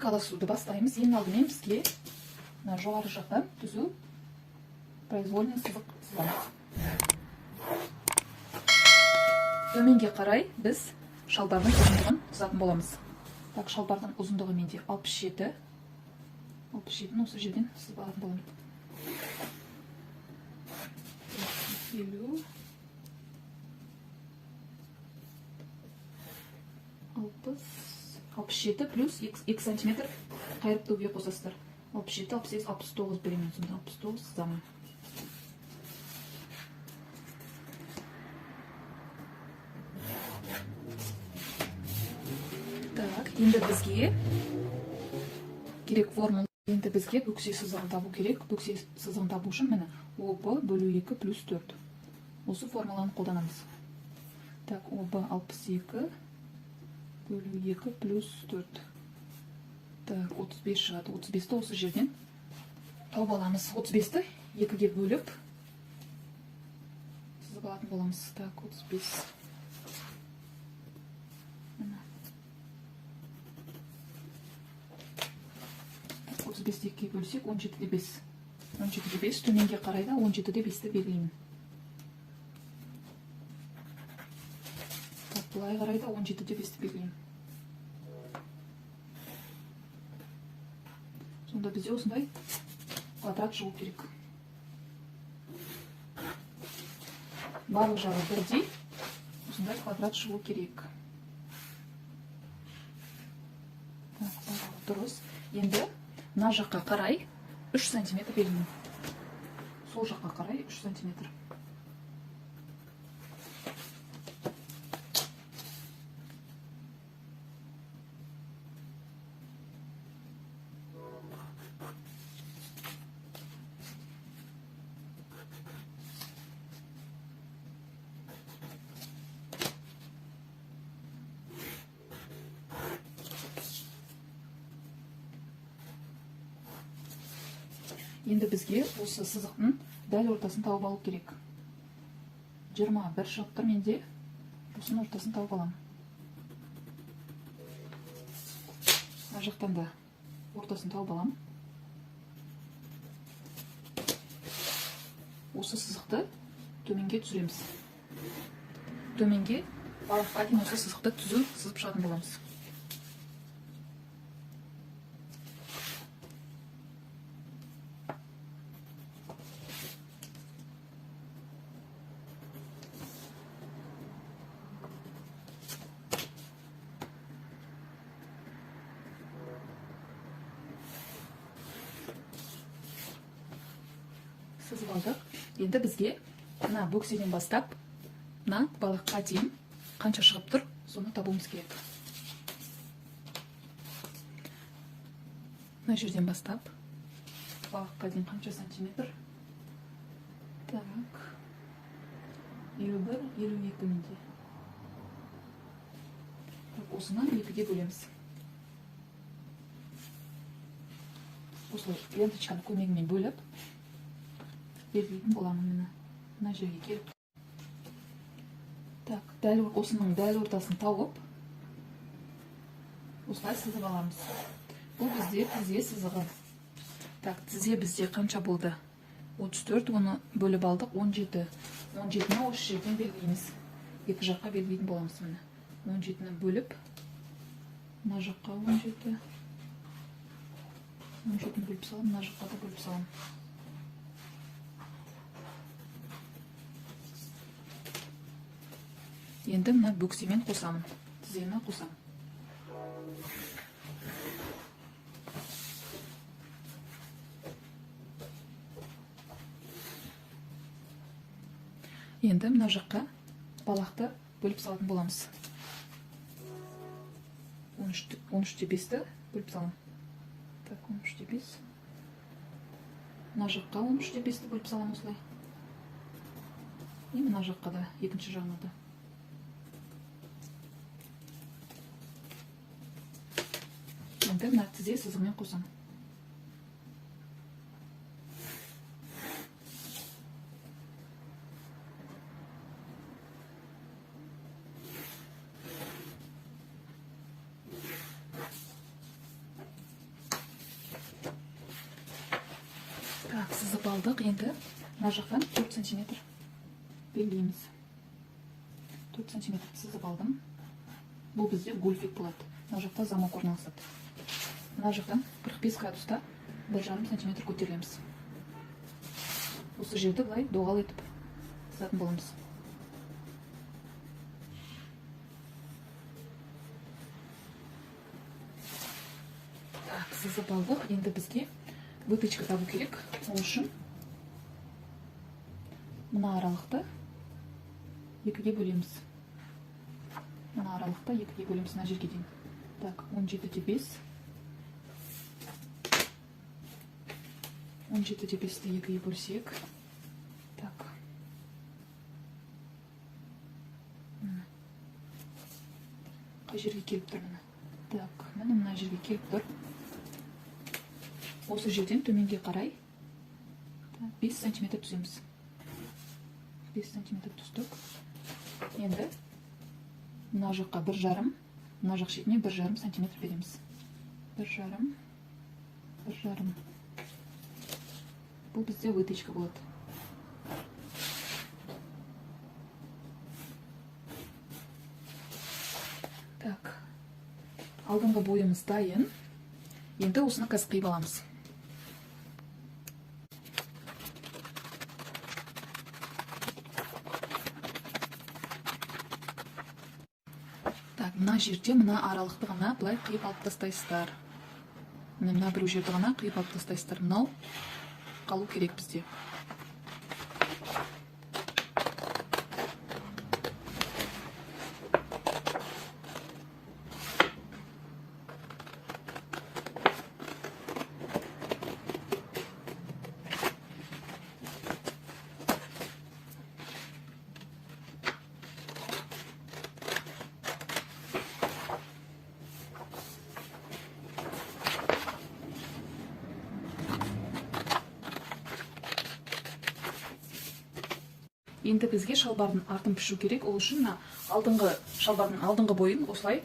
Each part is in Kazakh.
алысуды бастаймыз. Ең алдымен бізге жоғары жақтан түзу произвольный сызық сызамыз. Төменге қарай біз шалбардың ұзындығын сызатын боламыз. Так, шалбардың ұзындығы менде 67. 67-ні осы жерден сызып алатын боламын. 50, 67 плюс 2 сантиметр қайырып төгуге қосасыздар. 67, 68, 69 беремін. Сонда 69 сызамын. Так, енді бізге керек формула. Енді бізге бөксе сызығын табу керек. Бөксе сызығын табу үшін міне ОБ бөлу 2 плюс 4. Осы формуланы қолданамыз. Так, ОБ 62 бөлу 2 плюс 4. Так, 35 шығады. 35-ті осы жерден тауып аламыз. 35-ті 2-ге бөліп сызып алатын боламыз. Так, 35. 35-ті 2-ге бөлсек 17-де 5. 17-де 5, төменге қарайда 17-де 5-ті белгілеймін. Так, былай қарайда 17-де 5-ті белгілеймін. Сонда бізде осындай квадрат шығу керек. Барлық жағы бірдей, осындай квадрат шығу керек. Так, дұрыс. Енді мына жаққа қарай 3 сантиметр белгілеймін. Сол жаққа қарай 3 сантиметр. Енді бізге осы сызықтың дәл ортасын тауып алу керек. 21 шығып тұр, менде осының ортасын тауып аламын. Мына жақтан да ортасын тауып аламын. Осы сызықты төменге түсіреміз. Төменге балыққа дейін осы сызықты түзу сызып шығатын боламыз. Сызып алдық. Енді бізге мына бөкседен бастап мына балыққа дейін қанша шығып тұр, соны табуымыз керек. Мына жерден бастап балыққа дейін қанша сантиметр? Так, 51, 52 менде. Осыны 2-ге бөлеміз. Осылай ленточканы көмегімен бөліп белгілейтін боламын мына жерге келіп. Так, осының дәл ортасын тауып осылай сызып аламыз. Бұл бізде тізе сызығы. Так, тізе бізде қанша болды? 34, оны бөліп алдық 17. 17-ні осы жерден белгілейміз. Екі жаққа белгілейтін боламыз міне. 17-ні бөліп, мына жаққа 17. 17-ні бөліп салам, мына жаққа да бөліп салам. Енді мына бөксемен қосамын, тізені қосамын. Енді мына жаққа балақты бөліп салатын боламыз. 13-те 5-ті бөліп салам. Так, 13-те 5. Мына жаққа 13-те 5-ті бөліп салам осылай. И мына жаққа да, екінші жағына да. Енді мына тізе сызығымен қосам. сызып алдық. Енді мына жақтан 4 сантиметр белгілейміз. 4 сантиметр сызып алдым. Бұл бізде гульфик болады. Мына жақта замок орналасады. Мына жақтан 45 градуста 1,5 сантиметр көтереміз. Осы жерді былай доғал етіп сызатын боламыз. Так, сызып алдық. Енді бізге выточка табу керек. Ол үшін мына аралықты екіге бөлеміз. Мына аралықты екіге бөлеміз, мына жерге дейін. Так, 17,5. 17,5-ті екіге бөлсек. Так. Қай жерге келіп тұр мына? Так, мына жерге келіп тұр. Осы жерден төменге қарай 5 сантиметр түсеміз. 5 сантиметр түстік. Енді мына жаққа 1,5, мына жақ шетіне 1,5 сантиметр береміз. 1,5, 1,5. Бұл бізде выточка болады. Так, алдыңғы бойымыз дайын. Енді осыны қазір қиып аламыз. Так, мына жерде мына аралықты ғана былай қиып алып тастайсыздар. Мына бір жерді ғана қиып алып тастайсыздар. Мынау қалу керек бізде. Енді бізге шалбардың артын пішу керек. Ол үшін алдыңғы шалбардың алдыңғы бойын осылай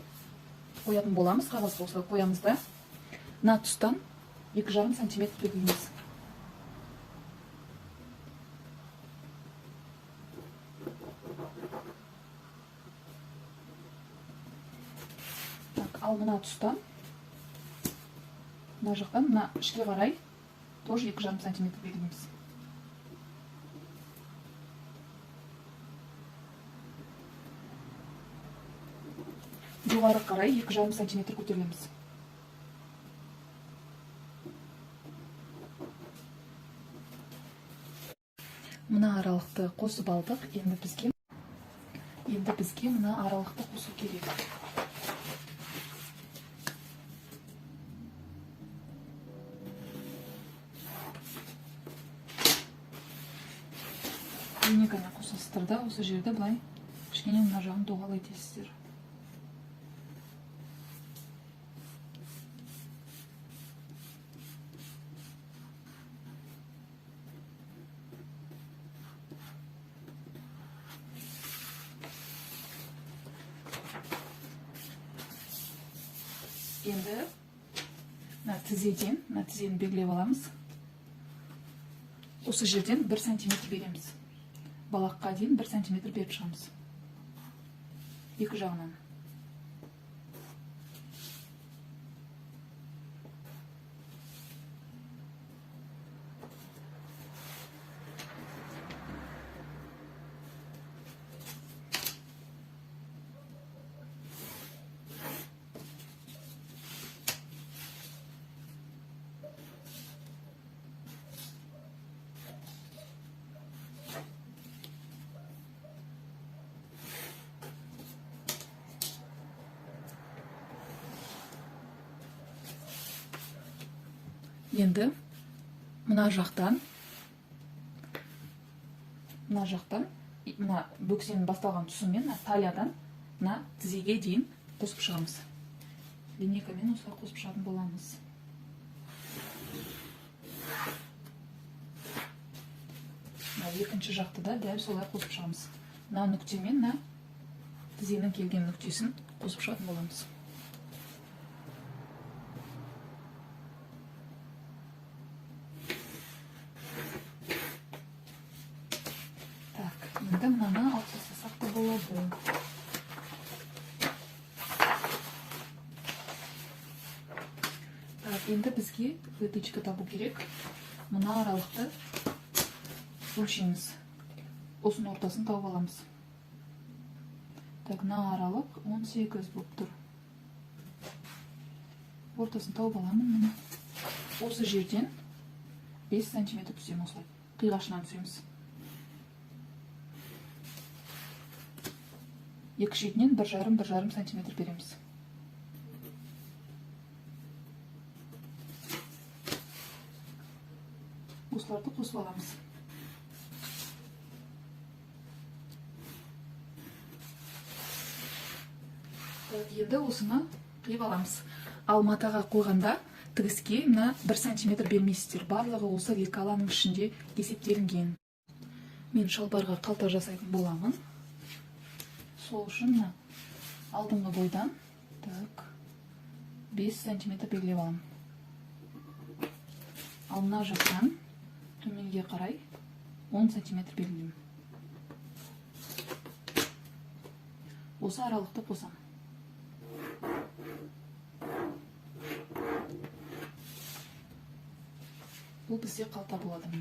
қоятын боламыз. Қағазға осылай қоямыз да. Мына тұстан 2,5 сантиметр белгілейміз. Так, ал мына тұстан, мына жақтан, мына ішке қарай тоже 2,5 сантиметр белгілейміз. Жоғары қарай 2,5 сантиметр көтереміз. Мына аралықты қосып алдық. Енді бізге мына аралықты қосу керек. Линейканы қосасыздар да, осы жерді былай кішкене мына жағын доғал етесіздер. Енді тізені белгілеп аламыз. Осы жерден 1 сантиметр береміз. Балаққа дейін 1 сантиметр беріп шығамыз. Екі жағынан. Енді мына жақтан мына бөксенің басталған тұсымен талиядан мына тізеге дейін қосып шығамыз. Линейкамен осылай қосып шығатын боламыз. Екінші жақты да дәл солай қосып шығамыз. Мына нүктемен тізенің келген нүктесін қосып шығатын боламыз. Енді мынаны алып тастасақ та болады. Енді бізге вытычка табу керек. Мына аралықты өлшейміз. Осының ортасын тауып аламыз. Так, мына аралық 18 болып тұр. Ортасын тауып аламын міне. Осы жерден 5 сантиметр түсем осылай. Қиғашынан түсеміз. Екі шетінен 1,5 сантиметр береміз. Осыларды қосып аламыз. Енді осыны қиып аламыз. Ал матаға қойғанда тігіске мына 1 сантиметр бермейсіздер. Барлығы осы лекаланың ішінде есептелінген. Мен шалбарға қалта жасайтын боламын. Сол үшін алдыңғы бойдан 5 сантиметр белгілеп аламын. Ал мына жақтан төменге қарай 10 сантиметр белгілеймін. Осы аралықты қосам. Бұл бізде қалта болады.